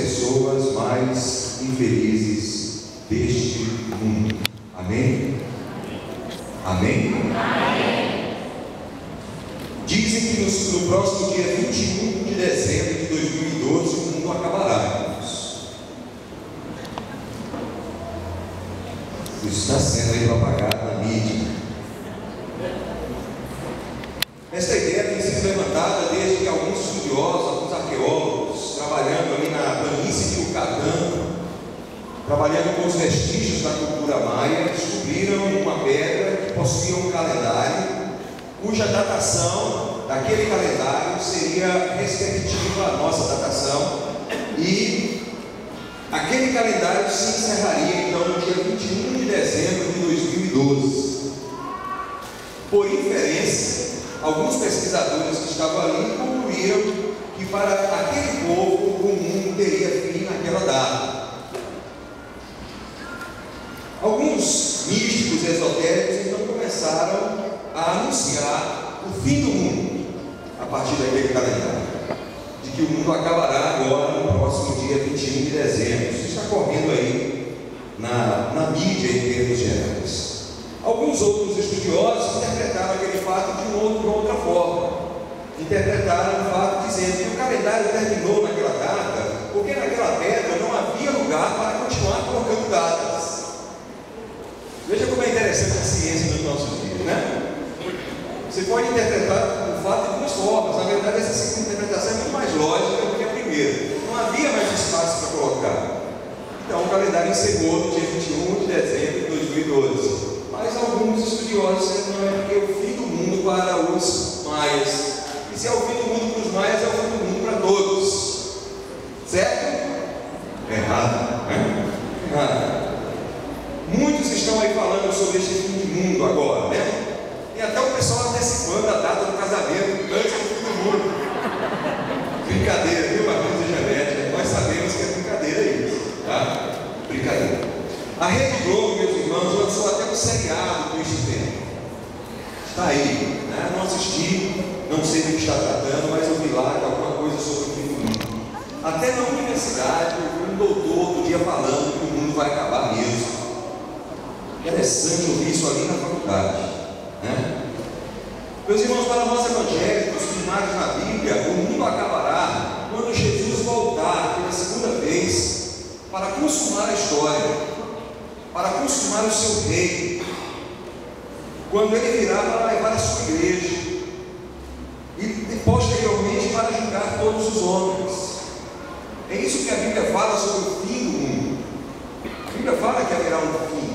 pessoas mais infelizes deste mundo. Amém? Amém? Amém. Dizem que no próximo dia 21 de dezembro de 2012 o mundo acabará. Isso está sendo aí propagado na mídia. Essa ideia tem sido levantada desde que alguns estudiosos, alguns arqueólogos, trabalhando ali na planície de Yucatán, trabalhando com os vestígios da cultura maia, descobriram uma pedra que possuía um calendário, cuja datação daquele calendário seria respectiva à nossa datação, e aquele calendário se encerraria então no dia 21 de dezembro de 2012. Por inferência, alguns pesquisadores que estavam ali concluíram que para aquele povo o mundo teria fim naquela data. Alguns místicos esotéricos então começaram a anunciar o fim do mundo a partir daquele calendário, de que o mundo acabará agora no próximo dia 21 de dezembro. Isso está correndo aí na mídia em termos gerais. Alguns outros estudiosos interpretaram aquele fato de outra forma. Interpretaram o fato dizendo que o calendário terminou naquela data porque naquela pedra não havia lugar para continuar colocando datas. Veja como é interessante a ciência nos nossos dias, né? Você pode interpretar o fato de duas formas. Na verdade, essa segunda interpretação é muito mais lógica do que a primeira. Não havia mais espaço para colocar. Então, o calendário encerrou no dia 21 de dezembro de 2012. Mas alguns estudiosos dizem que não é porque é o fim do mundo para os maias. E se é o fim do mundo para os maias, é o fim do mundo para todos. Certo? Errado, né? Errado. Muitos estão aí falando sobre este fim do mundo agora, né? E até o pessoal antecipando a data do casamento antes do fim do mundo. Brincadeira, viu, Marcos e Janete? Nós sabemos que é brincadeira isso, tá? Brincadeira. A Rede Globo, meus irmãos, lançou até um seriado com este tema. Está aí, né? Não assisti, não sei do que está tratando, mas eu vi lá alguma coisa sobre o fim do mundo. Até na universidade, um doutor outro dia falando que o mundo vai acabar mesmo. Interessante ouvir isso ali na faculdade, né? Meus irmãos, para nós evangélicos, primários na Bíblia, o mundo acabará quando Jesus voltar pela segunda vez para consumar a história, para consumar o seu reino, quando ele virá para levar a sua igreja e posteriormente para julgar todos os homens. É isso que a Bíblia fala sobre o fim do mundo. A Bíblia fala que haverá um fim.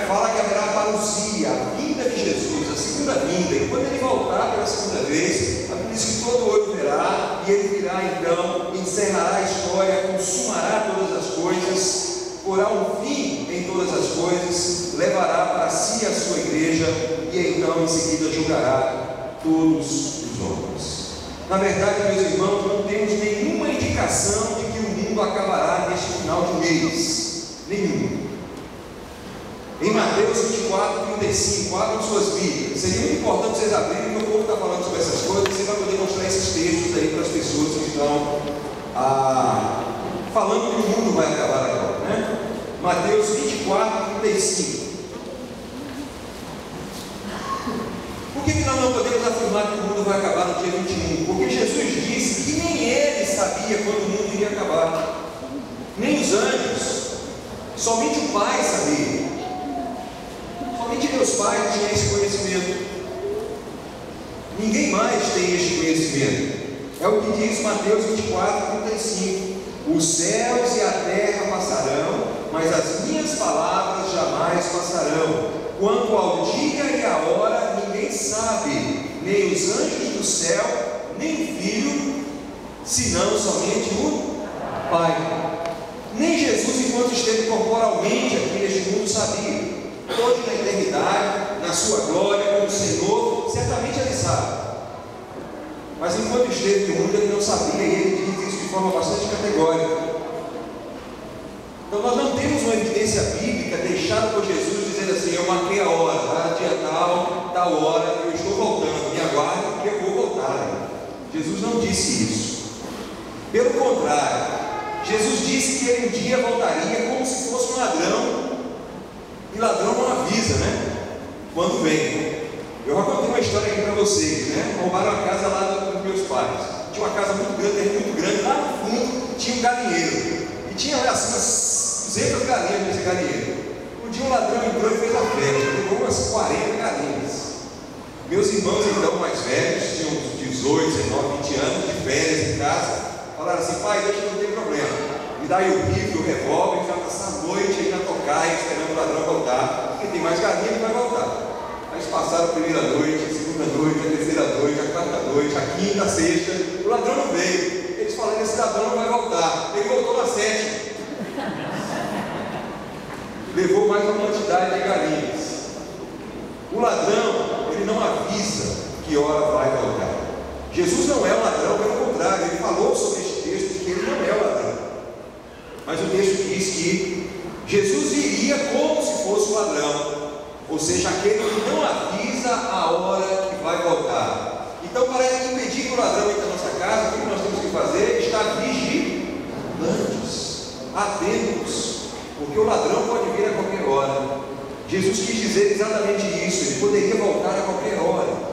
Fala que haverá a parousia, a vinda de Jesus, a segunda vinda. E quando ele voltar pela segunda vez, a Bíblia diz que todo olho verá, e ele virá então, encerrará a história, consumará todas as coisas, porá um fim em todas as coisas, levará para si a sua igreja, e então em seguida julgará todos os homens. Na verdade, meus irmãos, não temos nenhuma indicação de que o mundo acabará neste final de mês. Nenhuma. Em Mateus 24, 35, abram suas Bíblias. Seria muito importante vocês abrirem, porque o povo está falando sobre essas coisas, e você vai poder mostrar esses textos aí para as pessoas que estão falando que o mundo vai acabar agora, né? Mateus 24, 35. Por que nós não podemos afirmar que o mundo vai acabar no dia 21? Porque Jesus disse que nem ele sabia quando o mundo iria acabar, nem os anjos, somente o Pai sabia. Somente meus pais tinham esse conhecimento. Ninguém mais tem este conhecimento. É o que diz Mateus 24, 35. Os céus e a terra passarão, mas as minhas palavras jamais passarão. Quanto ao dia e à hora, ninguém sabe, nem os anjos do céu, nem o Filho, senão somente o Pai. Nem Jesus, enquanto esteve corporalmente aqui neste mundo, sabia. Hoje na eternidade, na sua glória, como Senhor, certamente ele sabe. Mas enquanto esteve no mundo, ele não sabia, e ele diz isso de forma bastante categórica. Então nós não temos uma evidência bíblica deixada por Jesus dizendo assim: eu marquei a hora, tá? Dia tal hora, eu estou voltando, me aguarde porque eu vou voltar. Jesus não disse isso. Pelo contrário, Jesus disse que ele um dia voltaria como se fosse um ladrão, e ladrão não avisa, né? Quando vem. Eu já contei uma história aqui para vocês, né? Roubaram a casa lá dos meus pais. Tinha uma casa muito grande, lá no fundo tinha um galinheiro, e tinha assim umas 200 galinhas nesse galinheiro. Um dia um ladrão entrou e fez a festa, levou umas 40 galinhas. Meus irmãos, então, mais velhos, tinham 18, 19, 20 anos, de férias em casa, falaram assim: pai, deixa, não tem problema, me dá aí o rifle, o revólver, já passar a noite aí na tocaia, esperando o ladrão voltar, porque tem mais galinha que vai voltar. Aí eles passaram a primeira noite, a segunda noite, a terceira noite, a quarta noite, a quinta, a sexta, o ladrão não veio. Eles falaram: esse ladrão não vai voltar. Ele voltou na sétima. Levou mais uma quantidade de galinhas. O ladrão, ele não avisa que hora vai voltar. Jesus não é um ladrão, pelo contrário, ele falou sobre este texto de que ele não é o ladrão. Mas o texto diz que Jesus viria como se fosse um ladrão, ou seja, aquele que não avisa a hora que vai voltar. Então, para impedir que o ladrão entre na nossa casa, o que nós temos que fazer? Estar vigilantes, atentos, porque o ladrão pode vir a qualquer hora. Jesus quis dizer exatamente isso, ele poderia voltar a qualquer hora.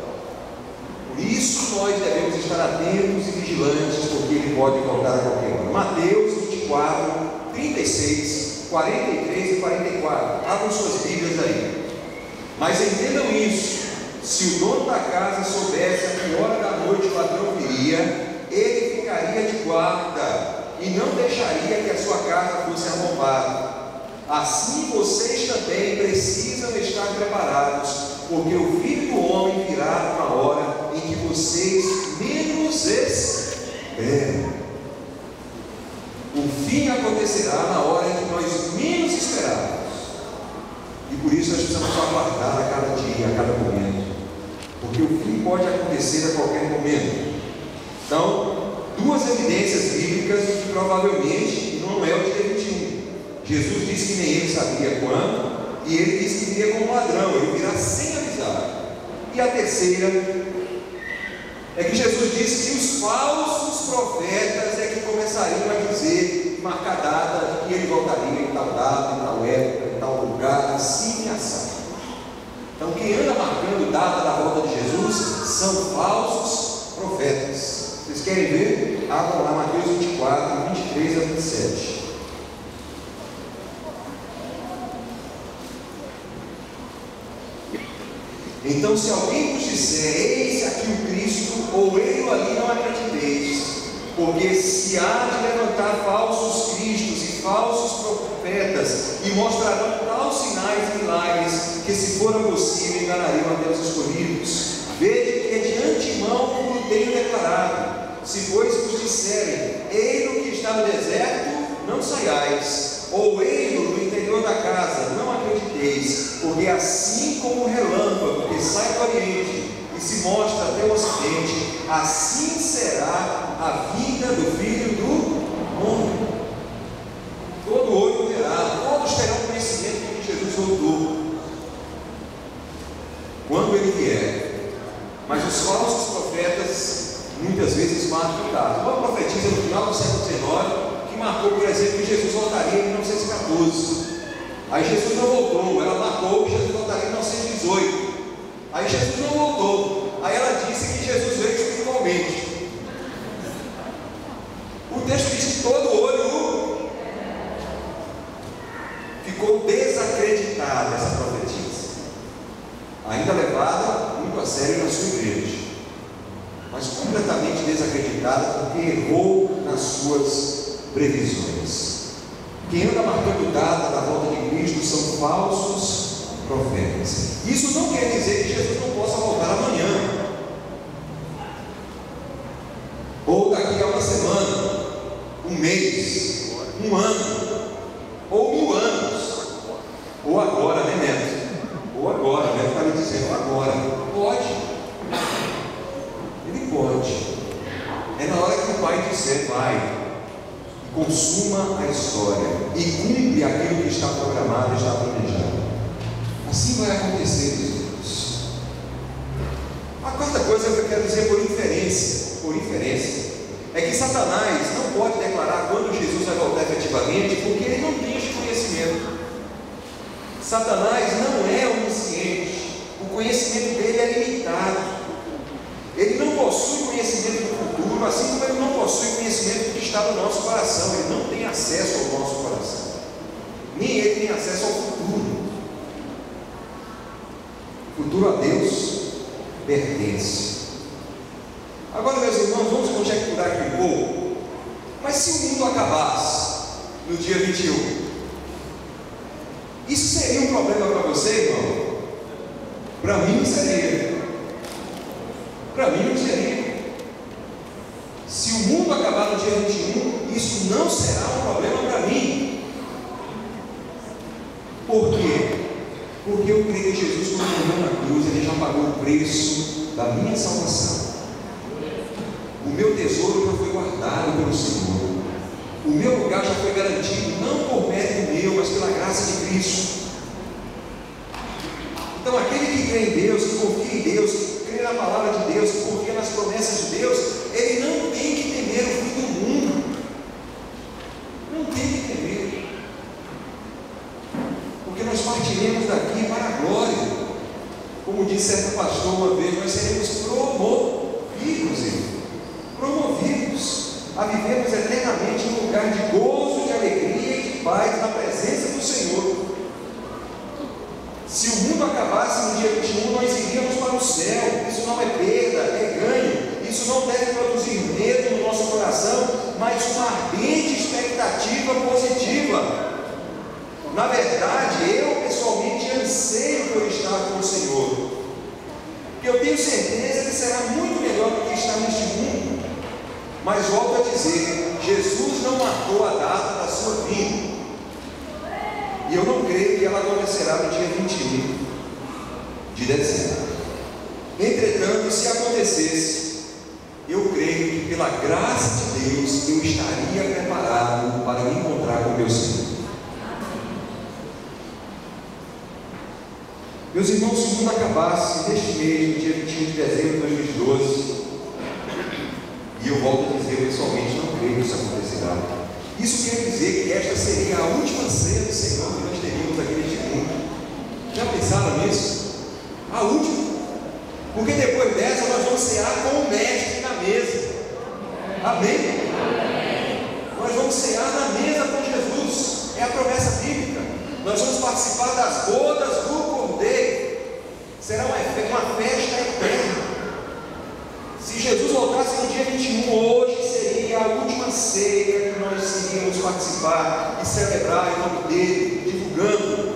Por isso nós devemos estar atentos e vigilantes, porque ele pode voltar a qualquer hora. Mateus 24, 36, 43 e 44. Abram suas Bíblias aí. Mas entendam isso: se o dono da casa soubesse a que hora da noite o ladrão viria, ele ficaria de guarda e não deixaria que a sua casa fosse arrombada. Assim vocês também precisam estar preparados, porque o Filho do Homem virá numa hora em que vocês menos esperam. O fim acontecerá na hora em que nós menos esperamos. E por isso nós precisamos aguardar a cada dia, a cada momento, porque o fim pode acontecer a qualquer momento. Então, duas evidências bíblicas de que provavelmente não é o dia 21. Jesus disse que nem ele sabia quando, e ele disse que viria como ladrão, ele virá sem avisar. E a terceira é que Jesus disse que os falsos profetas é que começariam a dizer, marcar data de que ele voltaria em tal data, em tal época, em tal lugar, assim e assim. Então, quem anda marcando data da volta de Jesus são falsos profetas. Vocês querem ver? Abram lá Mateus 24, 23 a 27. Então, se alguém vos disser: eis aqui o Cristo, ou ele ali, não acrediteis, porque se há de levantar falsos cristos e falsos profetas, e mostrarão tais sinais e milagres, que se fora possível enganariam até os escolhidos. Vede que de antemão vos tenho declarado: se pois vos disserem, ei-lo que está no deserto, não saiais, ou ei-lo no interior da casa, não acrediteis, porque assim como o relâmpago que sai do oriente e se mostra até o ocidente, assim será a vinda do Filho do Homem. Todo olho verá, todos terão conhecimento de que Jesus voltou, quando ele vier. Mas os falsos profetas muitas vezes marcam data. Uma profetisa no final do século XIX que marcou, por exemplo, que Jesus voltaria em 1914. Aí Jesus não voltou, ela marcou que Jesus voltaria em 1918. Aí Jesus não voltou. Aí ela disse que Jesus veio espiritualmente. O texto diz que todo olho ficou desacreditada, essa profetisa, ainda levada muito a sério na sua igreja, mas completamente desacreditada porque errou nas suas previsões. Quem anda marcando data da volta de Cristo são falsos profetas. Isso não quer dizer que Jesus não possa voltar amanhã, ou daqui a uma semana, um mês, um ano, ou 1000 anos, ou agora, né, Neto? Ou agora, Neto está me dizendo agora. Pode, ele pode. É na hora que o Pai disser: vai, consuma a história e cumpre aquilo que está programado, está planejado. Assim vai acontecer, meus irmãos. A quarta coisa que eu quero dizer por inferência, é que Satanás não pode declarar quando Jesus vai voltar efetivamente, porque ele não tem este conhecimento. Satanás não é onisciente, o conhecimento dele é limitado. Ele não possui conhecimento do futuro, assim como ele não possui conhecimento do que está no nosso coração. Ele não tem acesso ao nosso coração, nem ele tem acesso ao futuro. O futuro a Deus pertence. Agora, meus irmãos, vamos conjecturar aqui um pouco. Mas se o mundo acabasse no dia 21, isso seria um problema para você, irmão? Para mim seria. Para mim não seria. Se o mundo acabar no dia 21, isso não será um problema para mim. Por quê? Porque eu creio que Jesus, quando morreu na cruz, ele já pagou o preço da minha salvação. O meu tesouro já foi guardado pelo Senhor. O meu lugar já foi garantido, não por mérito meu, mas pela graça de Cristo. Então, aquele que crê em Deus, que confia em Deus, que crê na palavra de Deus, que confia nas promessas de Deus, ele não tem que temer o fim do mundo. Não tem que temer. Porque nós partiremos daqui para a glória. Como disse certo pastor uma vez, nós seremos promovidos a vivermos eternamente em um lugar de gozo, de alegria e de paz na presença do Senhor. Se o mundo acabasse no dia 21, nós iríamos para o céu. Isso não é perda, é ganho. Isso não deve produzir medo no nosso coração, mas uma ardente expectativa positiva. Na verdade, eu pessoalmente anseio por estar com o Senhor, porque eu tenho certeza que será muito melhor do que estar neste mundo. Mas volto a dizer, Jesus não marcou a data da sua vinda, e eu não creio que ela acontecerá no dia 21 de dezembro. Entretanto, se acontecesse, eu creio que pela graça de Deus eu estaria preparado para me encontrar com meu Senhor. Meus irmãos, se o mundo acabasse neste mês, no dia 21 de dezembro de 2012, e eu volto a dizer, pessoalmente, não creio que isso acontecerá. Isso quer dizer que esta seria a última ceia do Senhor que nós teríamos aqui neste mundo. Já pensaram nisso? A última. Porque depois dessa nós vamos cear com o Mestre na mesa. Amém? Nós vamos cear na mesa com Jesus. É a promessa bíblica. Nós vamos participar das bodas do Cordeiro. Será uma festa eterna. Se Jesus voltasse no dia 21, hoje seria a última ceia que nós iríamos participar e celebrar em nome dele, divulgando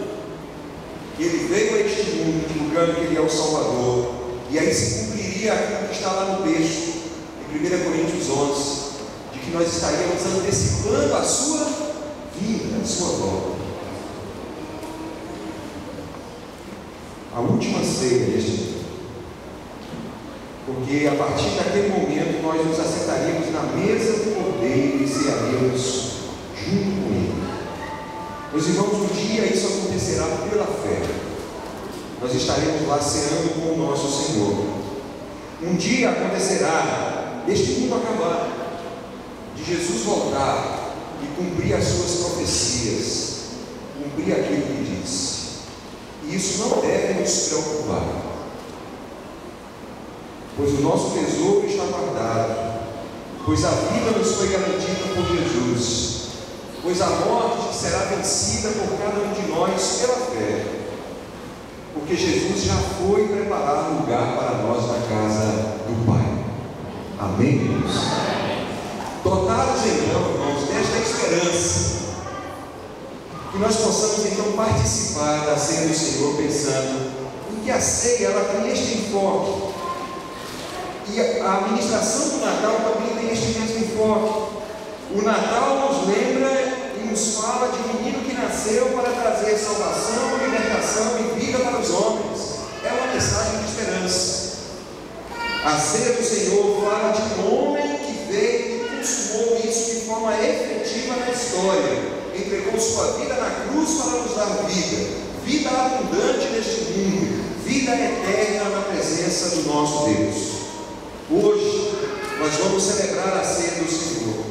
que ele veio a este mundo, divulgando que ele é o Salvador. E aí se cumpriria aquilo que está lá no texto, em 1 Coríntios 11, de que nós estaríamos antecipando a sua vinda, a sua volta. A última ceia deste mundo. Porque a partir daquele momento nós nos assentaríamos na mesa do Cordeiro e cearíamos junto com ele. Meus irmãos, um dia isso acontecerá pela fé. Nós estaremos lá ceando com o nosso Senhor. Um dia acontecerá, deste mundo acabar, de Jesus voltar e cumprir as suas profecias, cumprir aquilo que disse. E isso não deve nos preocupar, pois o nosso tesouro está guardado, pois a vida nos foi garantida por Jesus, pois a morte será vencida por cada um de nós pela fé, porque Jesus já foi preparar um lugar para nós na casa do Pai. Amém, irmãos? Dotados então, irmãos, desta esperança, que nós possamos então participar da ceia do Senhor, pensando em que a ceia ela tem este enfoque. E a administração do Natal também tem este mesmo enfoque. O Natal nos lembra e nos fala de um menino que nasceu para trazer salvação, libertação e vida para os homens. É uma mensagem de esperança. A ceia do Senhor fala de um homem que veio e consumou isso de forma efetiva na história. Entregou sua vida na cruz para nos dar vida abundante neste mundo, vida eterna na presença do nosso Deus. Hoje nós vamos celebrar a ceia do Senhor,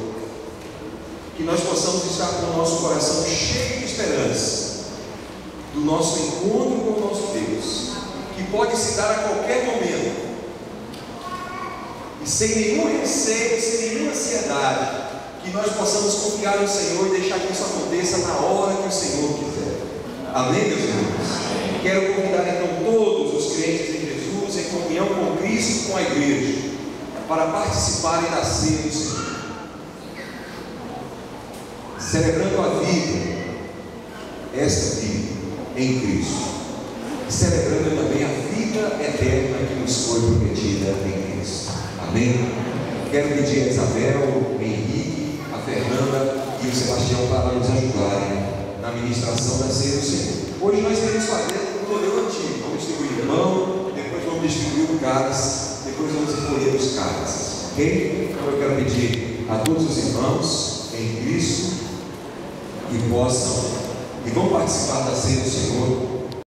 que nós possamos estar com o nosso coração cheio de esperança do nosso encontro com o nosso Deus, que pode se dar a qualquer momento, e sem nenhum receio, sem nenhuma ansiedade, que nós possamos confiar no Senhor e deixar que isso aconteça na hora que o Senhor quiser. Amém, meus irmãos? Quero convidar então todos os crentes em Jesus, em comunhão com Cristo e com a igreja, para participarem da ceia do Senhor, celebrando a vida, esta vida em Cristo, e celebrando também a vida eterna que nos foi prometida em Cristo. Amém? Quero pedir a Isabel, o Henrique, a Fernanda e o Sebastião para nos ajudarem na ministração da ceia do Senhor. Hoje nós queremos fazer o modelo antigo. Vamos distribuir o pão, depois vamos distribuir o cálice, depois vamos escolher os cálices. Ok? Então eu quero pedir a todos os irmãos em Cristo que possam e vão participar da ceia do Senhor